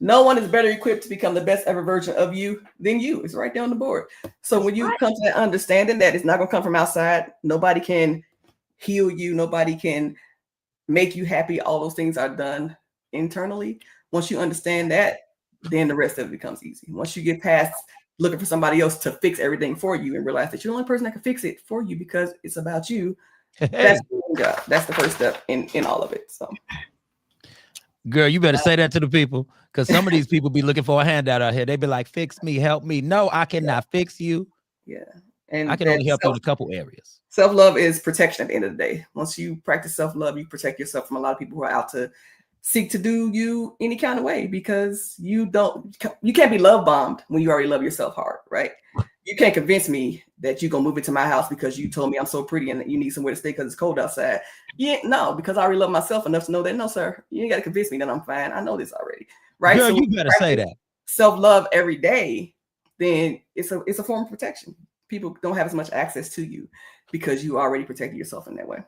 No one is better equipped to become the best ever version of you than you. It's right there on the board. So when you come to that understanding that it's not going to come from outside, nobody can heal you. Nobody can make you happy. All those things are done internally. Once you understand that, then the rest of it becomes easy. Once you get past looking for somebody else to fix everything for you and realize that you're the only person that can fix it for you because it's about you. That's the first step in all of it. So. Girl, you better say that to the people because some of these people be looking for a handout out here. They be like, fix me, help me. No, I cannot fix you. Yeah. And I can only help you in a couple areas. Self-love is protection at the end of the day. Once you practice self-love, you protect yourself from a lot of people who are out to seek to do you any kind of way because you can't be love bombed when you already love yourself hard, right? You can't convince me that you're going to move into my house because you told me I'm so pretty and that you need somewhere to stay because it's cold outside. Yeah, no, because I already love myself enough to know that, no, sir, you ain't got to convince me that I'm fine. I know this already, right? Girl, so you better say that. Self-love every day, then it's a form of protection. people don't have as much access to you because you already protected yourself in that way.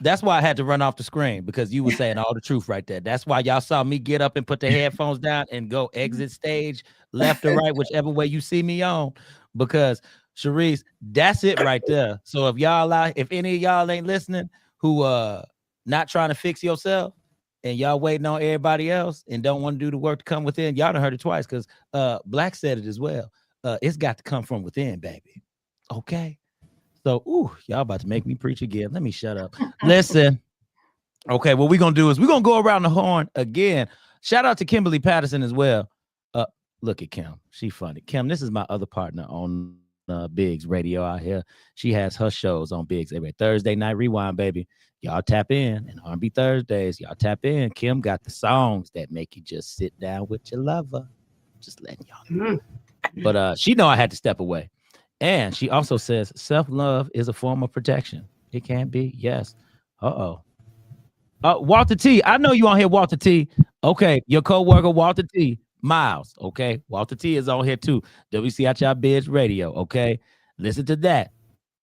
That's why I had to run off the screen, because you were saying all the truth right there. That's why y'all saw me get up and put the headphones down and go exit stage left or right, whichever way you see me on. Because Sharice, that's it right there. So if any of y'all ain't listening who not trying to fix yourself and y'all waiting on everybody else and don't want to do the work to come within, y'all done heard it twice, because Black said it as well. It's got to come from within, baby. Okay. So, y'all about to make me preach again. Let me shut up. Listen. Okay, what we're going to do is we're going to go around the horn again. Shout out to Kimberly Patterson as well. Look at Kim. She funny. Kim, this is my other partner on Biggs Radio out here. She has her shows on Biggs every Thursday night rewind, baby. Y'all tap in. And R&B Thursdays, y'all tap in. Kim got the songs that make you just sit down with your lover. Just letting y'all know. But she know I had to step away. And she also says self-love is a form of protection. It can be. Yes. Walter T. I know you on here, Walter T. Okay. Your co-worker, Walter T. Miles. Okay. Walter T is on here too. WCHI Biz Radio. Okay. Listen to that.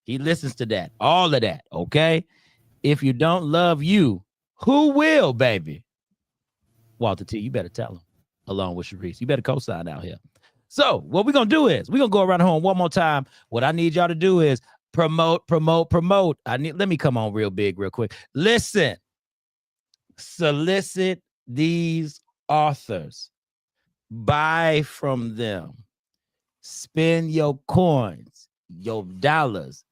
He listens to that. All of that. Okay. If you don't love you, who will, baby? Walter T, you better tell him. Along with Sharice. You better co-sign out here. So what we're going to do is we're going to go around the horn one more time. What I need y'all to do is promote. Let me come on real big, real quick. Listen, solicit these authors, buy from them, spend your coins, your dollars,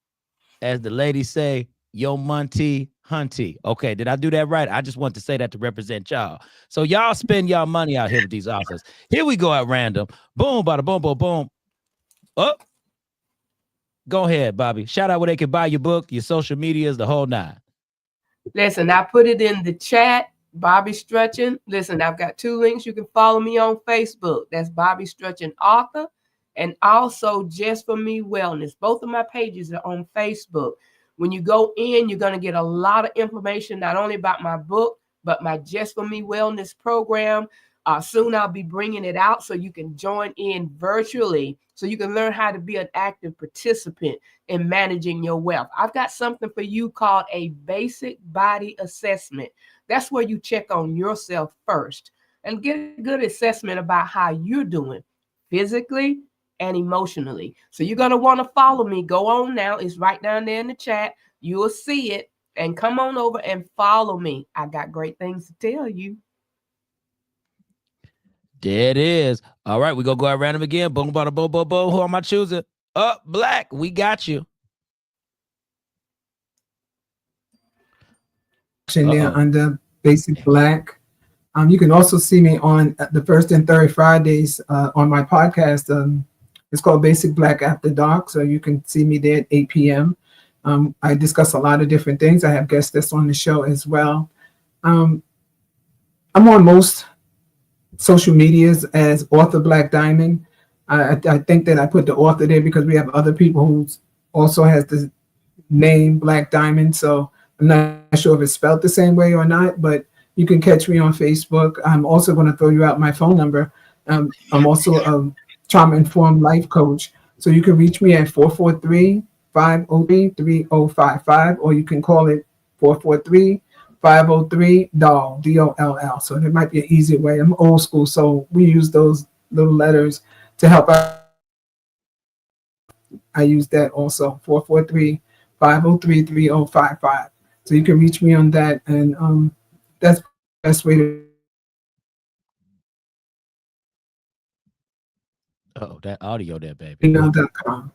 as the ladies say, your money, hunty. Okay, did I do that right? I just want to say that to represent y'all. So y'all spend y'all money out here with these authors. Here we go at random. Boom, bada, boom, boom, boom. Up. Go ahead, Bobby. Shout out where they can buy your book, your social medias, the whole nine. Listen, I put it in the chat. Bobby Strutchin. Listen, I've got 2 links. You can follow me on Facebook. That's Bobby Strutchin Author. And also Just For Me Wellness. Both of my pages are on Facebook. When you go in, you're going to get a lot of information, not only about my book, but my Just For Me Wellness program. Soon I'll be bringing it out so you can join in virtually, so you can learn how to be an active participant in managing your wealth. I've got something for you called a basic body assessment. That's where you check on yourself first and get a good assessment about how you're doing physically and emotionally. So you're going to want to follow me. Go on now. It's right down there in the chat. You will see it, and come on over and follow me. I got great things to tell you. There it is. All right, we're going to go at random again. Boom, bada, boom, boom, boom. Who am I choosing? Black. We got you. There under Basic Black. You can also see me on the first and third Fridays on my podcast. It's called Basic Black After Dark. So you can see me there at 8 p.m. I discuss a lot of different things. I have guests that's on the show as well. I'm on most social medias as author Black Diamond. I think that I put the author there because we have other people who also has the name Black Diamond. So I'm not sure if it's spelled the same way or not, but you can catch me on Facebook. I'm also going to throw you out my phone number. I'm also a trauma-informed life coach. So you can reach me at 443-503-3055, or you can call it 443-503-DOLL, D-O-L-L. So there might be an easier way. I'm old school, so we use those little letters to help out. I use that also, 443-503-3055. So you can reach me on that, and that's the best way to. Oh, that audio there, baby. Email.com.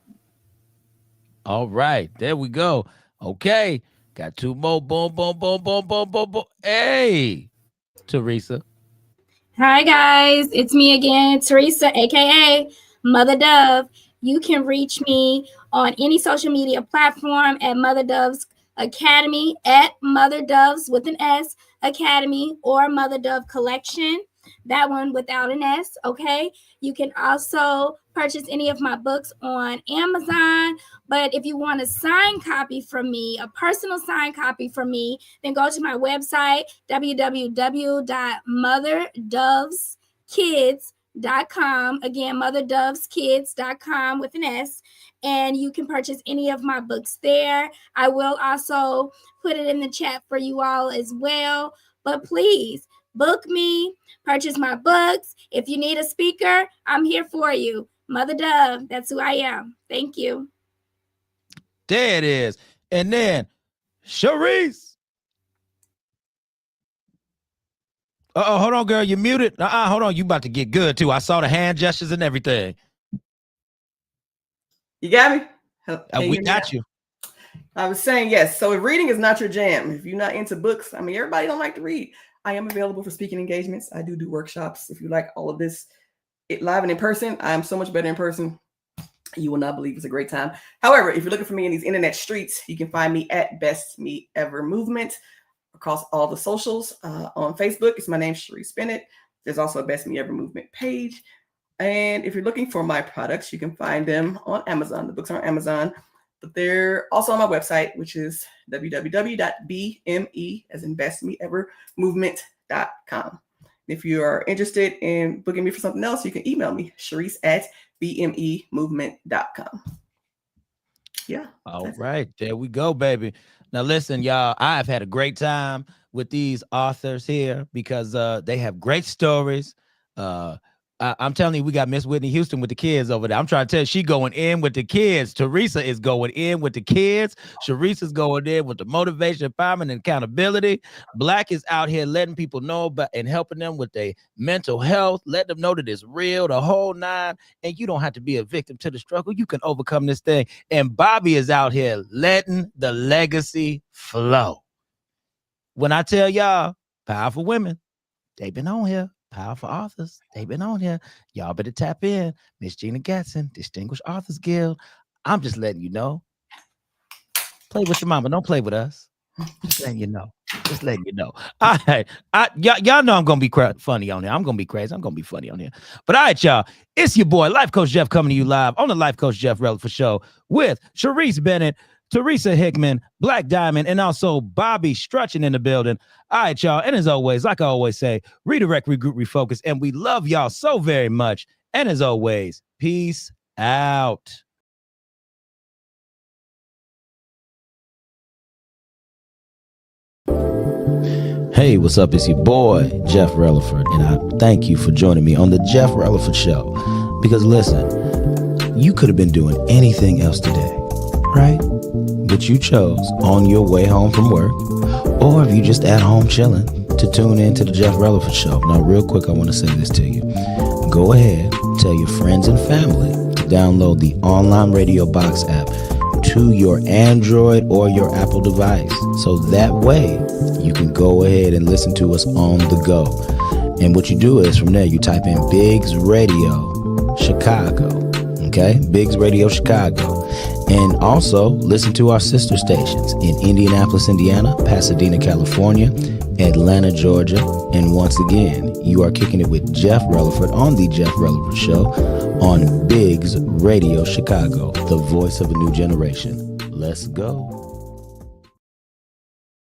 All right, there we go. Okay, got 2 more. Boom, boom, boom, boom, boom, boom, boom. Hey, Teresa. Hi guys, it's me again, Teresa, aka Mother Dove. You can reach me on any social media platform at Mother Dove's Academy, at Mother Dove's with an S Academy, or Mother Dove Collection. That one without an S, okay? You can also purchase any of my books on Amazon. But if you want a signed copy from me, a personal signed copy from me, then go to my website, www.motherdoveskids.com. motherdoveskids.com. Again, motherdoveskids.com with an S. And you can purchase any of my books there. I will also put it in the chat for you all as well. But please book me, purchase my books. If you need a speaker, I'm here for you. Mother Dove, that's who I am. Thank you. There it is. And then Sharice. Hold on, girl. You muted. Hold on. You about to get good too. I saw the hand gestures and everything. You got me? We got you. I was saying yes. So if reading is not your jam, if you're not into books, I mean, everybody don't like to read. I am available for speaking engagements. I do workshops. If you like all of this live and in person, I am so much better in person. You will not believe it's a great time. However, if you're looking for me in these internet streets, you can find me at Best Me Ever Movement across all the socials. On Facebook, it's my name, Sharice Bennett. There's also a Best Me Ever Movement page. And if you're looking for my products, you can find them on Amazon. The books are on Amazon, but they're also on my website, which is www.bme, as in bestmeevermovement.com. If you are interested in booking me for something else, you can email me, Sharice@bmemovement.com. Yeah. All right. There we go, baby. Now, listen, y'all, I've had a great time with these authors here because they have great stories. I'm telling you, we got Miss Whitney Houston with the kids over there. I'm trying to tell you, she going in with the kids. Teresa is going in with the kids. Sharice is going in with the motivation, empowerment, and accountability. Black is out here letting people know about and helping them with their mental health, letting them know that it's real, the whole nine, and you don't have to be a victim to the struggle. You can overcome this thing. And Bobby is out here letting the legacy flow. When I tell y'all, powerful women, they've been on here. Powerful authors, they've been on here. Y'all better tap in. Miss Gina Gatson, Distinguished Authors Guild. I'm just letting you know. Play with your mama. Don't play with us. Just letting you know. Just letting you know. All right. Y'all know I'm going to be funny on here. I'm going to be crazy. I'm going to be funny on here. But all right, y'all. It's your boy, Life Coach Jeff, coming to you live on the Life Coach Jeff Releford Show with Sharice Bennett, Teresa Hickman, Black Diamond, and also Bobby Strutchin in the building. All right, y'all. And as always, like I always say, redirect, regroup, refocus. And we love y'all so very much. And as always, peace out. Hey, what's up? It's your boy, Jeff Releford. And I thank you for joining me on the Jeff Releford Show. Because listen, you could have been doing anything else today, right? But you chose on your way home from work, or if you just at home chilling, to tune in to the Jeff Releford Show. Now, real quick, I want to say this to you. Go ahead, tell your friends and family to download the online radio box app to your Android or your Apple device. So that way you can go ahead and listen to us on the go. And what you do is from there, you type in Biggs Radio Chicago. Okay, Biggs Radio Chicago. And also listen to our sister stations in Indianapolis, Indiana, Pasadena, California, Atlanta, Georgia. And once again, you are kicking it with Jeff Releford on the Jeff Releford Show on Biggs Radio Chicago, the voice of a new generation. Let's go.